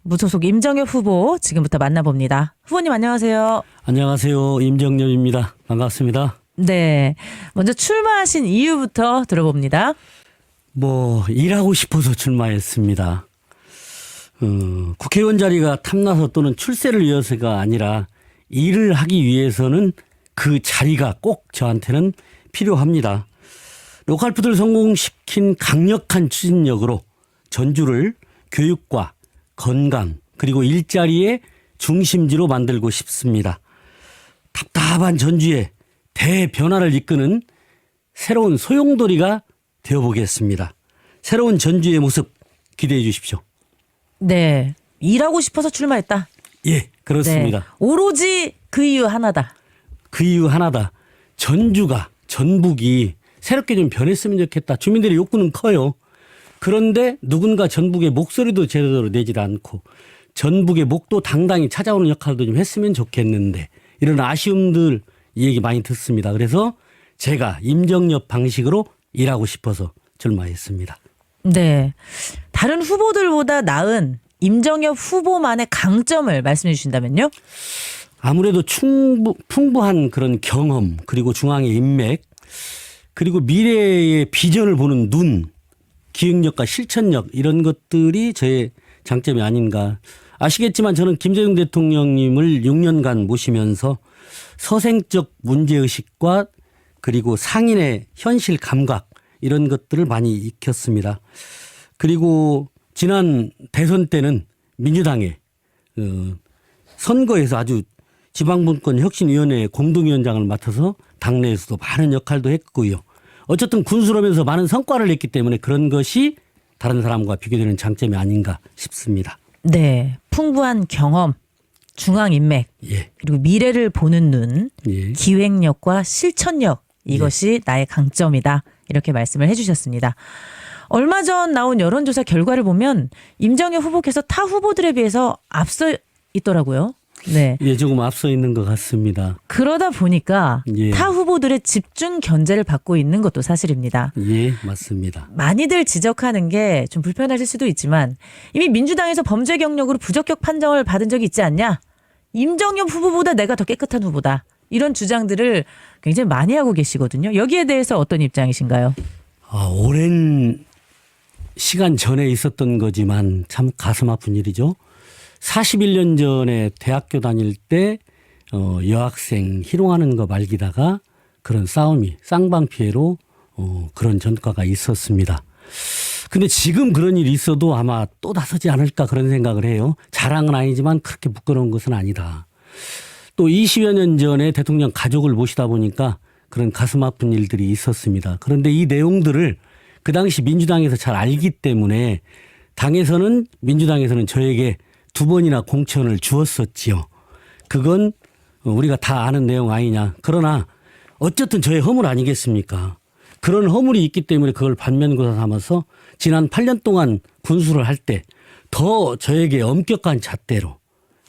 무소속 임정엽 후보 지금부터 만나봅니다. 후보님 안녕하세요. 안녕하세요. 임정엽입니다. 반갑습니다. 네, 먼저 출마하신 이유부터 들어봅니다. 일하고 싶어서 출마했습니다. 국회의원 자리가 탐나서 또는 출세를 위해서가 아니라 일을 하기 위해서는 그 자리가 꼭 저한테는 필요합니다. 로컬푸드를 성공시킨 강력한 추진력으로 전주를 교육과 건강 그리고 일자리의 중심지로 만들고 싶습니다. 답답한 전주에 대변화를 이끄는 새로운 소용돌이가 되어보겠습니다. 새로운 전주의 모습 기대해 주십시오. 네, 일하고 싶어서 출마했다. 예, 그렇습니다. 네, 오로지 그 이유 하나다. 그 이유 하나다. 전북이 새롭게 좀 변했으면 좋겠다. 주민들의 욕구는 커요. 그런데 누군가 전북의 목소리도 제대로 내지 않고 전북의 목도 당당히 찾아오는 역할도 좀 했으면 좋겠는데 이런 아쉬움들 이 얘기 많이 듣습니다. 그래서 제가 임정엽 방식으로 일하고 싶어서 출마했습니다. 네, 다른 후보들보다 나은 임정엽 후보만의 강점을 말씀해 주신다면요? 아무래도 풍부한 그런 경험 그리고 중앙의 인맥 그리고 미래의 비전을 보는 눈 기획력과 실천력 이런 것들이 저의 장점이 아닌가. 아시겠지만 저는 김대중 대통령님을 6년간 모시면서 서생적 문제의식과 그리고 상인의 현실 감각 이런 것들을 많이 익혔습니다. 그리고 지난 대선 때는 민주당의 선거에서 아주 지방분권 혁신위원회 공동위원장을 맡아서 당내에서도 많은 역할도 했고요. 어쨌든 군수로면서 많은 성과를 냈기 때문에 그런 것이 다른 사람과 비교되는 장점이 아닌가 싶습니다. 네, 풍부한 경험, 중앙인맥, 예. 그리고 미래를 보는 눈, 예. 기획력과 실천력 이것이 나의 강점이다. 이렇게 말씀을 해주셨습니다. 얼마 전 나온 여론조사 결과를 보면 임정엽 후보께서 타 후보들에 비해서 앞서 있더라고요. 네. 예, 조금 앞서 있는 것 같습니다. 그러다 보니까 예. 타 후보들의 집중 견제를 받고 있는 것도 사실입니다. 예, 맞습니다. 많이들 지적하는 게 좀 불편하실 수도 있지만 이미 민주당에서 범죄 경력으로 부적격 판정을 받은 적이 있지 않냐? 임정엽 후보보다 내가 더 깨끗한 후보다. 이런 주장들을 굉장히 많이 하고 계시거든요. 여기에 대해서 어떤 입장이신가요? 오랜 시간 전에 있었던 거지만 참 가슴 아픈 일이죠. 41년 전에 대학교 다닐 때 여학생 희롱하는 거 말기다가 그런 싸움이 쌍방피해로 그런 전과가 있었습니다. 근데 지금 그런 일이 있어도 아마 또 나서지 않을까 그런 생각을 해요. 자랑은 아니지만 그렇게 부끄러운 것은 아니다. 또 20여 년 전에 대통령 가족을 모시다 보니까 그런 가슴 아픈 일들이 있었습니다. 그런데 이 내용들을 그 당시 민주당에서 잘 알기 때문에 민주당에서는 저에게 2번이나 공천을 주었었지요. 그건 우리가 다 아는 내용 아니냐. 그러나 어쨌든 저의 허물 아니겠습니까? 그런 허물이 있기 때문에 그걸 반면교사 삼아서 지난 8년 동안 군수를 할 때 더 저에게 엄격한 잣대로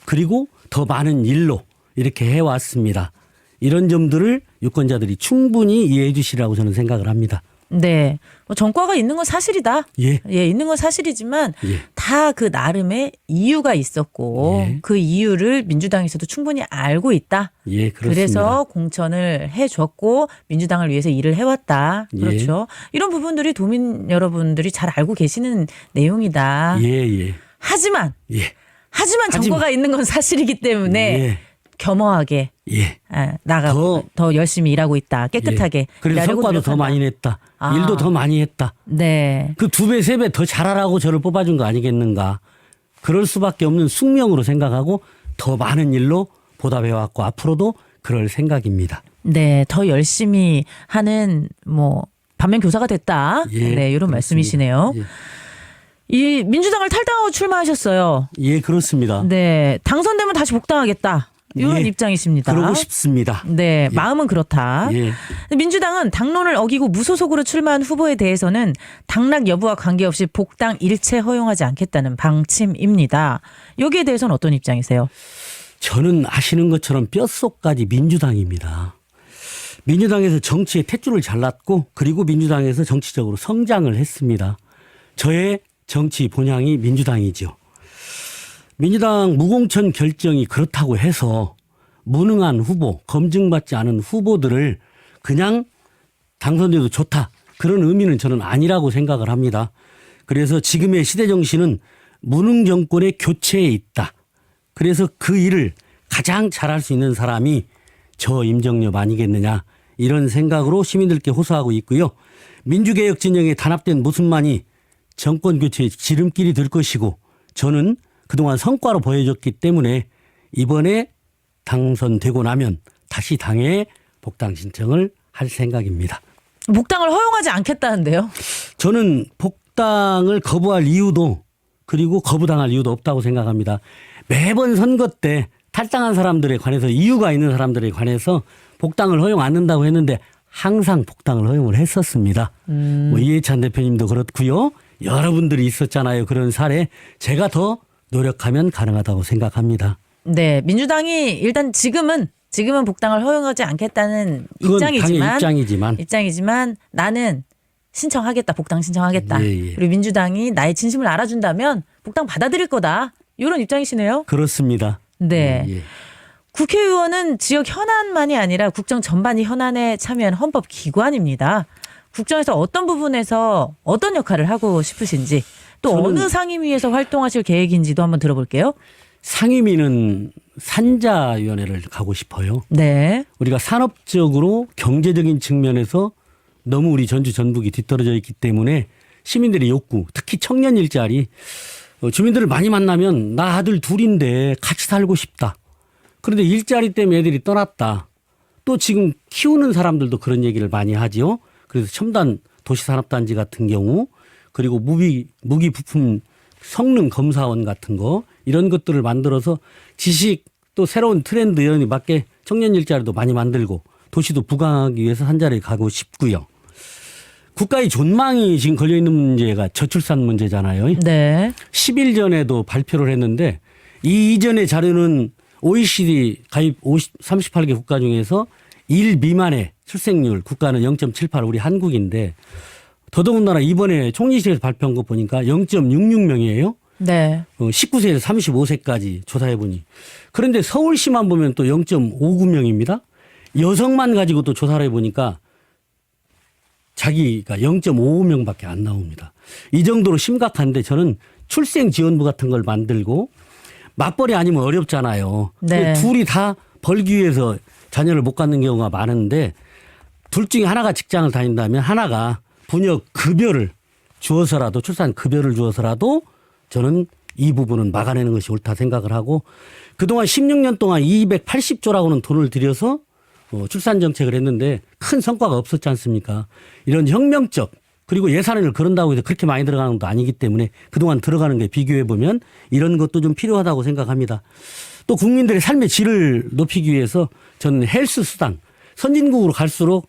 그리고 더 많은 일로 이렇게 해왔습니다. 이런 점들을 유권자들이 충분히 이해해 주시라고 저는 생각을 합니다. 네. 전과가 있는 건 사실이다. 예. 예, 있는 건 사실이지만 예. 다 그 나름의 이유가 있었고 예. 그 이유를 민주당에서도 충분히 알고 있다. 예, 그렇습니다. 그래서 공천을 해줬고 민주당을 위해서 일을 해왔다. 예. 그렇죠. 이런 부분들이 도민 여러분들이 잘 알고 계시는 내용이다. 예, 예. 하지만 예. 전과가 있는 건 사실이기 때문에 예. 겸허하게 예. 나가고 더 열심히 일하고 있다. 깨끗하게. 예. 그래서 일하려고 성과도 더 노력한다. 많이 냈다. 아. 일도 더 많이 했다. 네. 그 2배, 3배 더 잘하라고 저를 뽑아준 거 아니겠는가. 그럴 수밖에 없는 숙명으로 생각하고 더 많은 일로 보답해왔고 앞으로도 그럴 생각입니다. 네. 더 열심히 하는 반면 교사가 됐다. 예, 네. 이런 그렇습니다. 말씀이시네요. 예. 이 민주당을 탈당하고 출마하셨어요. 예, 그렇습니다. 네. 당선되면 다시 복당하겠다. 이런 예. 입장이십니다. 그러고 싶습니다. 네, 마음은 그렇다. 예. 민주당은 당론을 어기고 무소속으로 출마한 후보에 대해서는 당락 여부와 관계없이 복당 일체 허용하지 않겠다는 방침입니다. 여기에 대해서는 어떤 입장이세요? 저는 아시는 것처럼 뼛속까지 민주당입니다. 민주당에서 정치의 탯줄을 잘랐고 그리고 민주당에서 정치적으로 성장을 했습니다. 저의 정치 본향이 민주당이죠. 민주당 무공천 결정이 그렇다고 해서 무능한 후보, 검증받지 않은 후보들을 그냥 당선돼도 좋다. 그런 의미는 저는 아니라고 생각을 합니다. 그래서 지금의 시대 정신은 무능 정권의 교체에 있다. 그래서 그 일을 가장 잘할 수 있는 사람이 저 임정엽 아니겠느냐. 이런 생각으로 시민들께 호소하고 있고요. 민주개혁 진영에 단합된 모습만이 정권 교체의 지름길이 될 것이고 저는 그동안 성과로 보여줬기 때문에 이번에 당선되고 나면 다시 당에 복당 신청을 할 생각입니다. 복당을 허용하지 않겠다는데요. 저는 복당을 거부할 이유도 그리고 거부당할 이유도 없다고 생각합니다. 매번 선거 때 탈당한 사람들에 관해서 이유가 있는 사람들에 관해서 복당을 허용 안 한다고 했는데 항상 복당을 허용을 했었습니다. 뭐 이해찬 대표님도 그렇고요. 여러분들이 있었잖아요. 그런 사례. 제가 더 노력하면 가능하다고 생각합니다. 네, 민주당이 일단 지금은 복당을 허용하지 않겠다는 그건 당의 입장이지만 입장이지만 나는 신청하겠다. 복당 신청하겠다. 예, 예. 그리고 민주당이 나의 진심을 알아준다면 복당 받아들일 거다. 이런 입장이시네요. 그렇습니다. 네. 예, 예. 국회의원은 지역 현안만이 아니라 국정 전반이 현안에 참여한 헌법기관입니다. 국정에서 어떤 부분에서 어떤 역할을 하고 싶으신지 또 저는 어느 상임위에서 활동하실 계획인지도 한번 들어볼게요. 상임위는 산자위원회를 가고 싶어요. 네. 우리가 산업적으로 경제적인 측면에서 너무 우리 전주 전북이 뒤떨어져 있기 때문에 시민들의 욕구, 특히 청년 일자리, 주민들을 많이 만나면 나 아들 둘인데 같이 살고 싶다. 그런데 일자리 때문에 애들이 떠났다. 또 지금 키우는 사람들도 그런 얘기를 많이 하지요. 그래서 첨단 도시산업단지 같은 경우 그리고 무기 부품 성능 검사원 같은 거 이런 것들을 만들어서 지식 또 새로운 트렌드 이런 맞게 청년 일자리도 많이 만들고 도시도 부강하기 위해서 한 자리에 가고 싶고요. 국가의 존망이 지금 걸려있는 문제가 저출산 문제잖아요. 네. 10일 전에도 발표를 했는데 이 이전의 자료는 OECD 가입 38개 국가 중에서 1 미만의 출생률 국가는 0.78 우리 한국인데 더더군다나 이번에 총리실에서 발표한 거 보니까 0.66명이에요. 네. 19세에서 35세까지 조사해 보니. 그런데 서울시만 보면 또 0.59명입니다. 여성만 가지고 또 조사를 해 보니까 자기가 0.55명밖에 안 나옵니다. 이 정도로 심각한데 저는 출생지원부 같은 걸 만들고 맞벌이 아니면 어렵잖아요. 네. 둘이 다 벌기 위해서 자녀를 못 갖는 경우가 많은데 둘 중에 하나가 직장을 다닌다면 하나가 부녀 급여를 주어서라도 출산 급여를 주어서라도 저는 이 부분은 막아내는 것이 옳다 생각을 하고 그동안 16년 동안 280조라고는 돈을 들여서 출산 정책을 했는데 큰 성과가 없었지 않습니까? 이런 혁명적 그리고 예산을 그런다고 해서 그렇게 많이 들어가는 것도 아니기 때문에 그동안 들어가는 게 비교해 보면 이런 것도 좀 필요하다고 생각합니다. 또 국민들의 삶의 질을 높이기 위해서 저는 헬스 수당 선진국으로 갈수록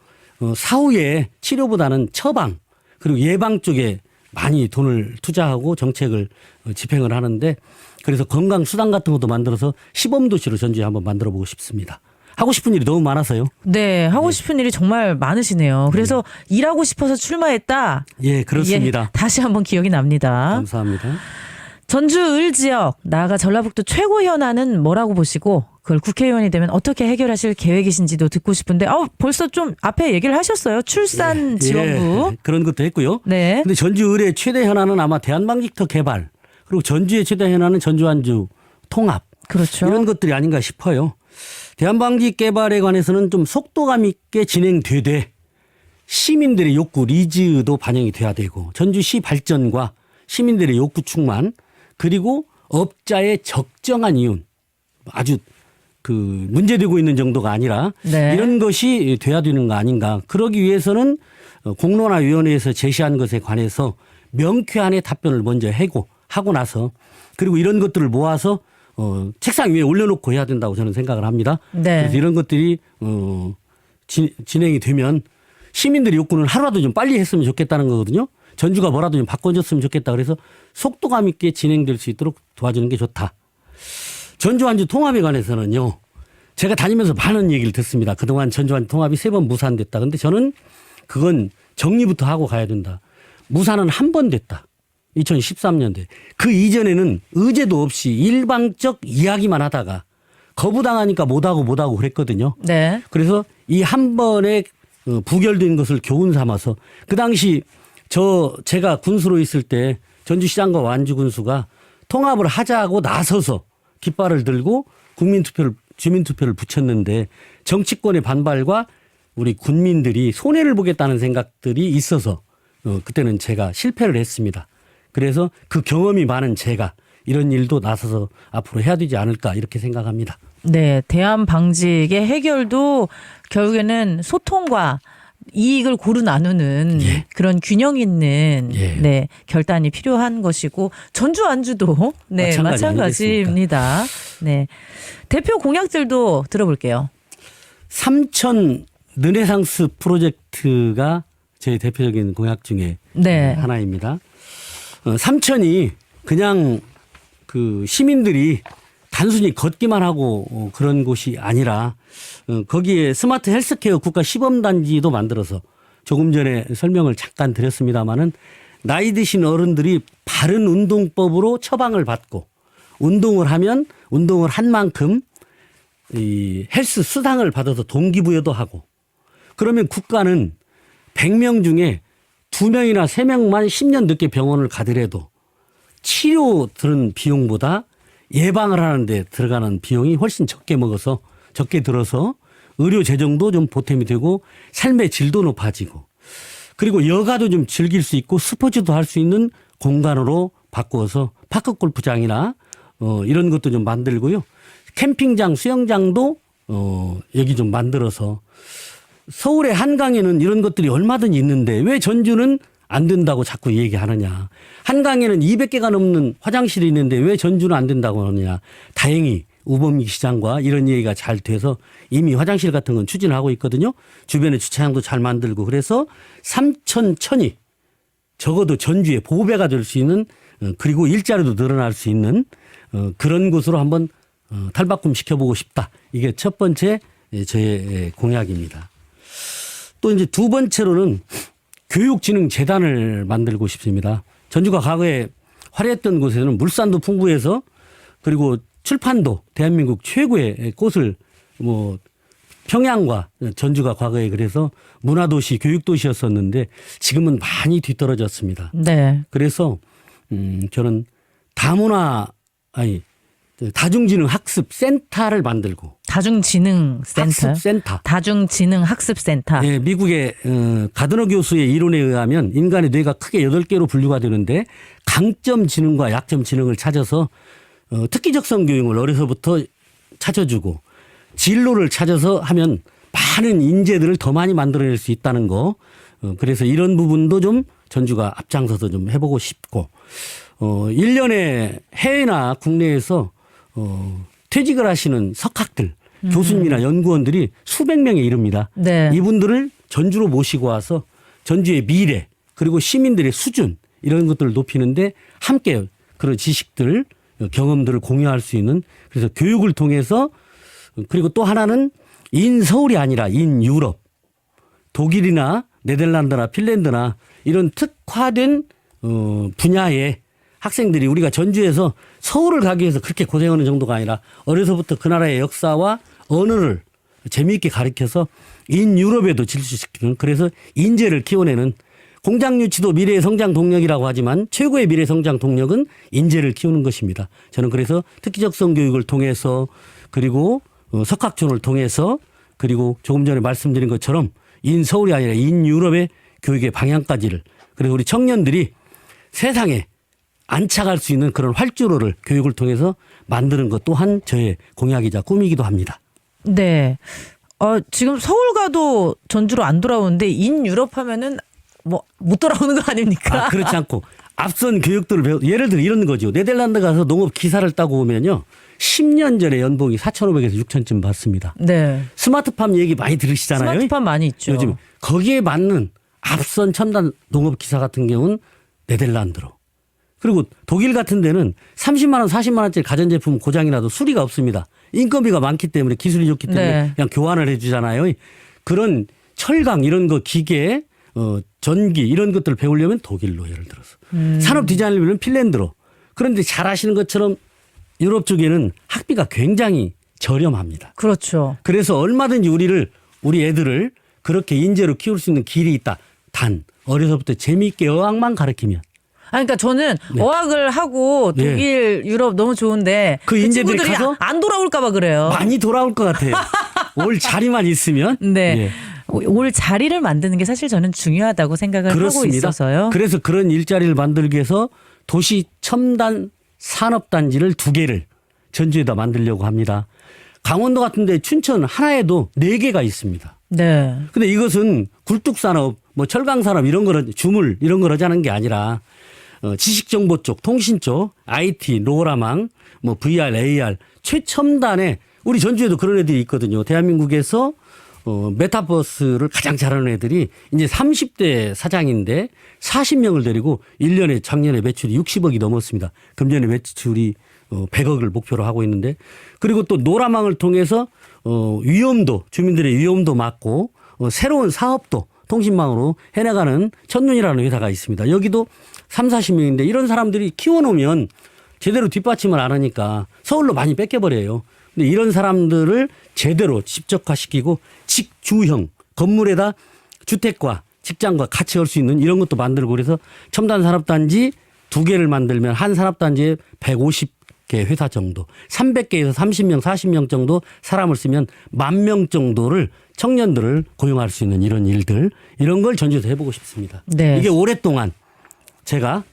사후에 치료보다는 처방 그리고 예방 쪽에 많이 돈을 투자하고 정책을 집행을 하는데 그래서 건강 수당 같은 것도 만들어서 시범도시로 전주에 한번 만들어 보고 싶습니다. 하고 싶은 일이 너무 많아서요. 네, 하고 싶은 일이 정말 많으시네요. 그래서 일하고 싶어서 출마했다. 예, 그렇습니다. 예, 다시 한번 기억이 납니다. 감사합니다. 전주 을 지역, 나아가 전라북도 최고 현안은 뭐라고 보시고 그걸 국회의원이 되면 어떻게 해결하실 계획이신지도 듣고 싶은데 벌써 좀 앞에 얘기를 하셨어요. 출산 지원부. 예, 그런 것도 했고요. 네. 근데 전주 을의 최대 현안은 아마 대한방직터 개발 그리고 전주의 최대 현안은 전주완주 통합. 그렇죠. 이런 것들이 아닌가 싶어요. 대한방직 개발에 관해서는 좀 속도감 있게 진행되되 시민들의 욕구 리즈도 반영이 돼야 되고 전주시 발전과 시민들의 욕구 충만 그리고 업자의 적정한 이윤 아주 그 문제되고 있는 정도가 아니라 네. 이런 것이 돼야 되는 거 아닌가. 그러기 위해서는 공론화위원회에서 제시한 것에 관해서 명쾌한의 답변을 먼저 하고 나서 그리고 이런 것들을 모아서 책상 위에 올려놓고 해야 된다고 저는 생각을 합니다. 네. 그래서 이런 것들이 진행이 되면 시민들의 욕구는 하루라도 좀 빨리 했으면 좋겠다는 거거든요. 전주가 뭐라도 좀 바꿔줬으면 좋겠다. 그래서 속도감 있게 진행될 수 있도록 도와주는 게 좋다. 전주완주 통합에 관해서는요. 제가 다니면서 많은 얘기를 듣습니다. 그동안 전주완주 통합이 3번 무산됐다. 근데 저는 그건 정리부터 하고 가야 된다. 무산은 한 번 됐다. 2013년도에. 그 이전에는 의제도 없이 일방적 이야기만 하다가 거부당하니까 못하고 그랬거든요. 네. 그래서 이 한 번에 부결된 것을 교훈 삼아서 그 당시 제가 군수로 있을 때 전주시장과 완주군수가 통합을 하자고 나서서 깃발을 들고 주민투표를 붙였는데 정치권의 반발과 우리 군민들이 손해를 보겠다는 생각들이 있어서 그때는 제가 실패를 했습니다. 그래서 그 경험이 많은 제가 이런 일도 나서서 앞으로 해야 되지 않을까 이렇게 생각합니다. 네, 대안 방직의 해결도 결국에는 소통과 이익을 고루 나누는 예. 그런 균형 있는 예. 네, 결단이 필요한 것이고 전주 완주도 네, 마찬가지입니다. 네. 대표 공약들도 들어볼게요. 삼천 르네상스 프로젝트가 제 대표적인 공약 중에 네. 하나입니다. 삼천이 그냥 그 시민들이 단순히 걷기만 하고 그런 곳이 아니라 거기에 스마트 헬스케어 국가 시범단지도 만들어서 조금 전에 설명을 잠깐 드렸습니다마는 나이 드신 어른들이 바른 운동법으로 처방을 받고 운동을 하면 운동을 한 만큼 이 헬스 수당을 받아서 동기부여도 하고 그러면 국가는 100명 중에 2명이나 3명만 10년 늦게 병원을 가더라도 치료 들은 비용보다 예방을 하는데 들어가는 비용이 훨씬 적게 들어서 의료 재정도 좀 보탬이 되고 삶의 질도 높아지고 그리고 여가도 좀 즐길 수 있고 스포츠도 할 수 있는 공간으로 바꾸어서 파크 골프장이나 이런 것도 좀 만들고요. 캠핑장, 수영장도 여기 좀 만들어서 서울의 한강에는 이런 것들이 얼마든지 있는데 왜 전주는 안 된다고 자꾸 얘기하느냐. 한강에는 200개가 넘는 화장실이 있는데 왜 전주는 안 된다고 하느냐. 다행히 우범기 시장과 이런 얘기가 잘 돼서 이미 화장실 같은 건 추진하고 있거든요. 주변에 주차장도 잘 만들고 그래서 삼천천이 적어도 전주의 보배가 될 수 있는 그리고 일자리도 늘어날 수 있는 그런 곳으로 한번 탈바꿈 시켜보고 싶다. 이게 첫 번째 저의 공약입니다. 또 이제 두 번째로는 교육진흥재단을 만들고 싶습니다. 전주가 과거에 화려했던 곳에서는 물산도 풍부해서 그리고 출판도 대한민국 최고의 꽃을 평양과 전주가 과거에 그래서 문화도시 교육도시였었는데 지금은 많이 뒤떨어졌습니다. 네. 그래서 저는 다중지능학습센터를 만들고 다중지능센터. 학습센터. 다중지능학습센터. 예, 미국의 가드너 교수의 이론에 의하면 인간의 뇌가 크게 8개로 분류가 되는데 강점 지능과 약점 지능을 찾아서 특기적성 교육을 어려서부터 찾아주고 진로를 찾아서 하면 많은 인재들을 더 많이 만들어낼 수 있다는 거. 그래서 이런 부분도 좀 전주가 앞장서서 좀 해보고 싶고 1년에 해외나 국내에서 퇴직을 하시는 석학들, 교수님이나 연구원들이 수백 명에 이릅니다. 네. 이분들을 전주로 모시고 와서 전주의 미래 그리고 시민들의 수준 이런 것들을 높이는데 함께 그런 지식들, 경험들을 공유할 수 있는 그래서 교육을 통해서 그리고 또 하나는 인서울이 아니라 인유럽, 독일이나 네덜란드나 핀란드나 이런 특화된 분야의 학생들이 우리가 전주에서 서울을 가기 위해서 그렇게 고생하는 정도가 아니라 어려서부터 그 나라의 역사와 언어를 재미있게 가르쳐서 인유럽에도 진출시키는 그래서 인재를 키워내는 공장 유치도 미래의 성장 동력이라고 하지만 최고의 미래 성장 동력은 인재를 키우는 것입니다. 저는 그래서 특기적성 교육을 통해서 그리고 석학촌을 통해서 그리고 조금 전에 말씀드린 것처럼 인서울이 아니라 인유럽의 교육의 방향까지를 그리고 우리 청년들이 세상에 안착할 수 있는 그런 활주로를 교육을 통해서 만드는 것 또한 저의 공약이자 꿈이기도 합니다. 네. 지금 서울 가도 전주로 안 돌아오는데 인유럽 하면은 못 돌아오는 거 아닙니까? 그렇지 않고 앞선 교육들을 예를 들어 이런 거죠. 네덜란드 가서 농업 기사를 따고 오면요. 10년 전에 연봉이 4,500에서 6,000쯤 받습니다. 네. 스마트팜 얘기 많이 들으시잖아요. 스마트팜 많이 있죠. 요즘 거기에 맞는 앞선 첨단 농업 기사 같은 경우는 네덜란드로. 그리고 독일 같은 데는 30만 원, 40만 원짜리 가전제품 고장이 나도 수리가 없습니다. 인건비가 많기 때문에 기술이 좋기 때문에 네. 그냥 교환을 해 주잖아요. 그런 철강 이런 거 기계 전기 이런 것들을 배우려면 독일로 예를 들어서 산업 디자인을 배우려면 핀란드로. 그런데 잘 아시는 것처럼 유럽 쪽에는 학비가 굉장히 저렴합니다. 그렇죠. 그래서 얼마든지 우리 애들을 그렇게 인재로 키울 수 있는 길이 있다. 단 어려서부터 재미있게 어학만 가르치면. 그러니까 저는 네. 어학을 하고 독일, 유럽 너무 좋은데 그 인재들이 친구들이 가서 안 돌아올까 봐 그래요. 많이 돌아올 것 같아요. 올 자리만 있으면. 네. 예. 올 자리를 만드는 게 사실 저는 중요하다고 생각을 하고 그렇습니다. 있어서요. 그래서 그런 일자리를 만들기 위해서 도시 첨단 산업단지를 2개를 전주에다 만들려고 합니다. 강원도 같은데 춘천 하나에도 4개가 있습니다. 네. 근데 이것은 굴뚝산업, 뭐 철강산업 이런 거를 주물 이런 걸 하자는 게 아니라 지식정보 쪽, 통신 쪽, IT, 로라망, 뭐 VR, AR 최첨단의 우리 전주에도 그런 애들이 있거든요. 대한민국에서 메타버스를 가장 잘하는 애들이 이제 30대 사장인데 40명을 데리고 1년에 작년에 매출이 60억이 넘었습니다. 금년에 매출이 100억을 목표로 하고 있는데 그리고 또 노라망을 통해서 위험도 주민들의 위험도 막고 새로운 사업도 통신망으로 해나가는 첫눈이라는 회사가 있습니다. 여기도 3, 40명인데 이런 사람들이 키워놓으면 제대로 뒷받침을 안 하니까 서울로 많이 뺏겨버려요. 근데 이런 사람들을 제대로 집적화시키고 직주형 건물에다 주택과 직장과 같이 할 수 있는 이런 것도 만들고 그래서 첨단 산업단지 2개를 만들면 한 산업단지에 150개 회사 정도 300개에서 30명 40명 정도 사람을 쓰면 10,000명 정도를 청년들을 고용할 수 있는 이런 일들 이런 걸 전주에서 해보고 싶습니다. 네. 이게 오랫동안 제가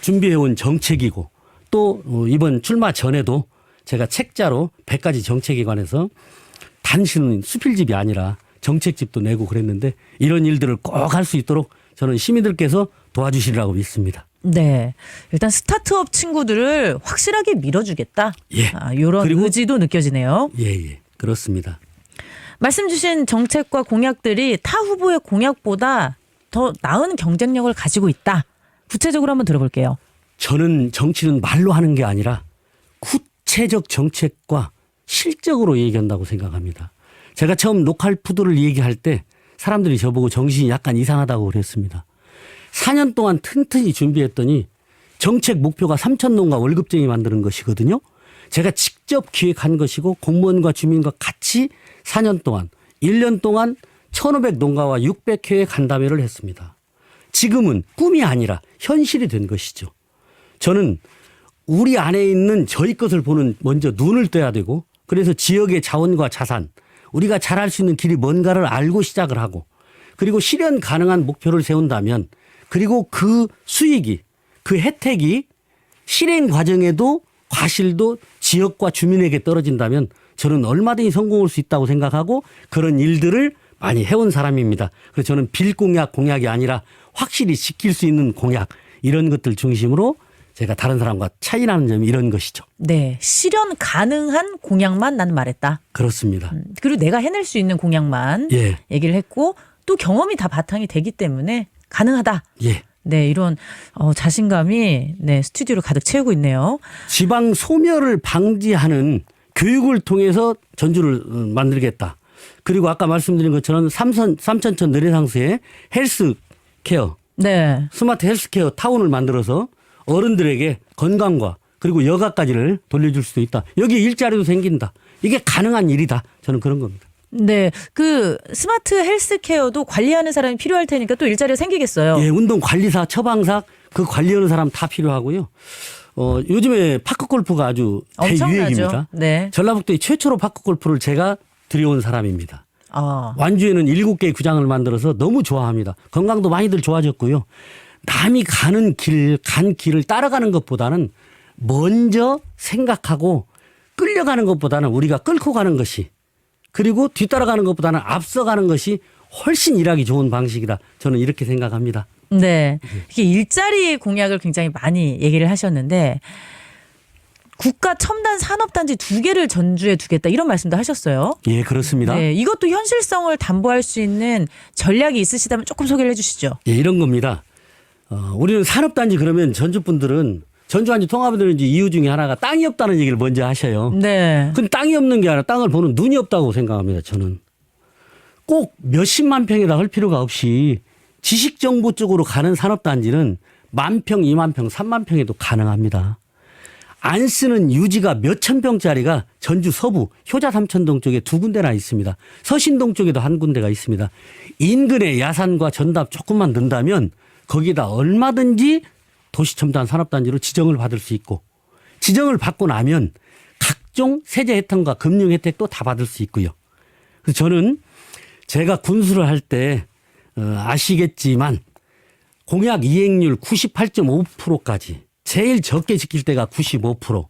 준비해온 정책이고 또 이번 출마 전에도 제가 책자로 100가지 정책에 관해서 단순히 수필집이 아니라 정책집도 내고 그랬는데 이런 일들을 꼭 할 수 있도록 저는 시민들께서 도와주시리라고 믿습니다. 네. 일단 스타트업 친구들을 확실하게 밀어주겠다. 예. 이런 의지도 느껴지네요. 예. 그렇습니다. 말씀 주신 정책과 공약들이 타 후보의 공약보다 더 나은 경쟁력을 가지고 있다. 구체적으로 한번 들어볼게요. 저는 정치는 말로 하는 게 아니라 구체적 정책과 실적으로 얘기한다고 생각합니다. 제가 처음 로컬 푸드를 얘기할 때 사람들이 저보고 정신이 약간 이상하다고 그랬습니다. 4년 동안 튼튼히 준비했더니 정책 목표가 3,000농가 월급쟁이 만드는 것이거든요. 제가 직접 기획한 것이고 공무원과 주민과 같이 4년 동안 1년 동안 1,500농가와 600회의 간담회를 했습니다. 지금은 꿈이 아니라 현실이 된 것이죠. 저는 우리 안에 있는 저희 것을 보는 먼저 눈을 떼야 되고 그래서 지역의 자원과 자산 우리가 잘할 수 있는 길이 뭔가를 알고 시작을 하고 그리고 실현 가능한 목표를 세운다면 그리고 그 수익이 그 혜택이 실행 과정에도 과실도 지역과 주민에게 떨어진다면 저는 얼마든지 성공할 수 있다고 생각하고 그런 일들을 많이 해온 사람입니다. 그래서 저는 빌 공약이 아니라 확실히 지킬 수 있는 공약 이런 것들 중심으로 제가 다른 사람과 차이 나는 점이 이런 것이죠. 네. 실현 가능한 공약만 나는 말했다. 그렇습니다. 그리고 내가 해낼 수 있는 공약만 예. 얘기를 했고 또 경험이 다 바탕이 되기 때문에 가능하다. 예. 네. 이런 자신감이 네, 스튜디오를 가득 채우고 있네요. 지방 소멸을 방지하는 교육을 통해서 전주를 만들겠다. 그리고 아까 말씀드린 것처럼 삼천천 느레상스의 헬스케어 네. 스마트 헬스케어 타운을 만들어서 어른들에게 건강과 그리고 여가까지를 돌려줄 수도 있다. 여기 일자리도 생긴다. 이게 가능한 일이다. 저는 그런 겁니다. 네. 그 스마트 헬스케어도 관리하는 사람이 필요할 테니까 또 일자리가 생기겠어요. 예, 운동관리사, 처방사 그 관리하는 사람 다 필요하고요. 요즘에 파크골프가 아주 대유행입니다. 엄청나죠. 네. 전라북도의 최초로 파크골프를 제가 들여온 사람입니다. 완주에는 7개의 구장을 만들어서 너무 좋아합니다. 건강도 많이들 좋아졌고요. 남이 가는 간 길을 따라가는 것보다는 먼저 생각하고 끌려가는 것보다는 우리가 끌고 가는 것이 그리고 뒤따라가는 것보다는 앞서가는 것이 훨씬 일하기 좋은 방식이다. 저는 이렇게 생각합니다. 네. 이게 일자리 공약을 굉장히 많이 얘기를 하셨는데 국가 첨단 산업단지 2개를 전주에 두겠다 이런 말씀도 하셨어요. 예, 그렇습니다. 네, 이것도 현실성을 담보할 수 있는 전략이 있으시다면 조금 소개를 해 주시죠. 예, 이런 겁니다. 우리는 산업단지 그러면 전주 분들은 전주한지 통합을 이유 중에 하나가 땅이 없다는 얘기를 먼저 하셔요. 네. 근데 땅이 없는 게 아니라 땅을 보는 눈이 없다고 생각합니다. 저는 꼭 몇십만 평에다 할 필요가 없이 지식정보 쪽으로 가는 산업단지는 10,000평, 20,000평, 30,000평에도 가능합니다. 안 쓰는 유지가 몇천 평짜리가 전주 서부 효자 삼천동 쪽에 2군데나 있습니다. 서신동 쪽에도 1군데가 있습니다. 인근에 야산과 전답 조금만 넣는다면 거기다 얼마든지 도시첨단 산업단지로 지정을 받을 수 있고, 지정을 받고 나면 각종 세제 혜택과 금융 혜택도 다 받을 수 있고요. 그래서 저는 제가 군수를 할 때 아시겠지만 공약 이행률 98.5%까지, 제일 적게 지킬 때가 95%,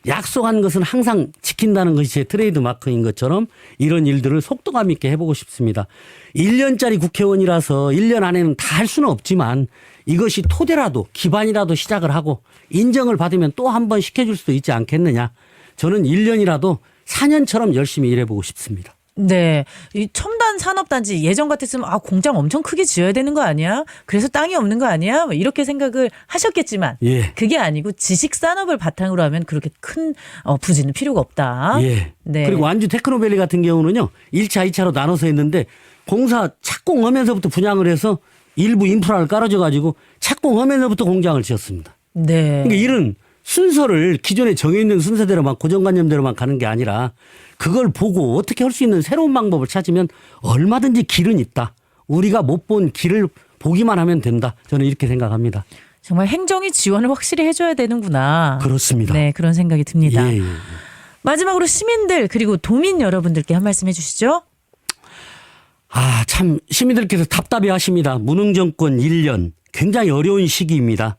약속한 것은 항상 지킨다는 것이 제 트레이드 마크인 것처럼 이런 일들을 속도감 있게 해보고 싶습니다. 1년짜리 국회의원이라서 1년 안에는 다 할 수는 없지만 이것이 토대라도, 기반이라도 시작을 하고 인정을 받으면 또 한 번 시켜줄 수도 있지 않겠느냐. 저는 1년이라도 4년처럼 열심히 일해보고 싶습니다. 네. 이 첨단 산업단지 예전 같았으면 공장 엄청 크게 지어야 되는 거 아니야? 그래서 땅이 없는 거 아니야? 뭐 이렇게 생각을 하셨겠지만 예. 그게 아니고 지식 산업을 바탕으로 하면 그렇게 큰 부지는 필요가 없다. 예. 네. 그리고 완주 테크노밸리 같은 경우는요. 1차, 2차로 나눠서 했는데 공사 착공하면서부터 분양을 해서 일부 인프라를 깔아줘 가지고 착공하면서부터 공장을 지었습니다. 네. 그러니까 이런 순서를 기존에 정해 있는 순서대로만, 고정관념대로만 가는 게 아니라 그걸 보고 어떻게 할 수 있는 새로운 방법을 찾으면 얼마든지 길은 있다. 우리가 못 본 길을 보기만 하면 된다. 저는 이렇게 생각합니다. 정말 행정이 지원을 확실히 해줘야 되는구나. 그렇습니다. 네, 그런 생각이 듭니다. 예, 예. 마지막으로 시민들 그리고 도민 여러분들께 한 말씀 해주시죠. 참 시민들께서 답답해 하십니다. 무능 정권 1년 굉장히 어려운 시기입니다.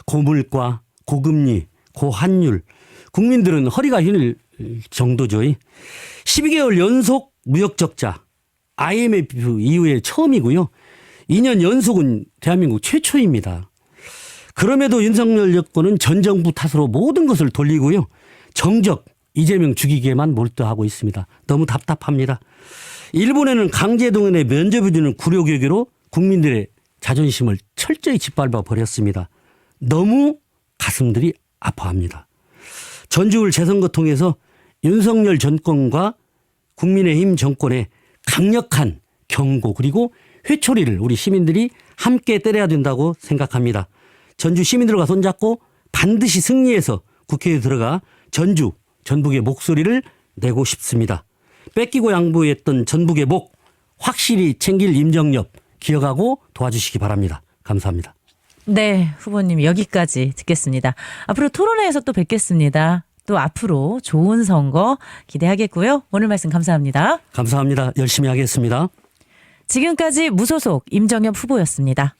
고물가, 고금리, 고환율, 국민들은 허리가 휘는 정도죠. 12개월 연속 무역 적자, IMF 이후에 처음이고요. 2년 연속은 대한민국 최초입니다. 그럼에도 윤석열 여권은 전 정부 탓으로 모든 것을 돌리고요. 정적 이재명 죽이기에만 몰두하고 있습니다. 너무 답답합니다. 일본에는 강제동원의 면접을 주는 구려교계로 국민들의 자존심을 철저히 짓밟아 버렸습니다. 너무 가슴들이 아파합니다. 전주울 재선거 통해서 윤석열 정권과 국민의힘 정권의 강력한 경고 그리고 회초리를 우리 시민들이 함께 때려야 된다고 생각합니다. 전주 시민들과 손잡고 반드시 승리해서 국회에 들어가 전주, 전북의 목소리를 내고 싶습니다. 뺏기고 양보했던 전북의 목 확실히 챙길 임정엽 기억하고 도와주시기 바랍니다. 감사합니다. 네, 후보님 여기까지 듣겠습니다. 앞으로 토론회에서 또 뵙겠습니다. 또 앞으로 좋은 선거 기대하겠고요. 오늘 말씀 감사합니다. 감사합니다. 열심히 하겠습니다. 지금까지 무소속 임정엽 후보였습니다.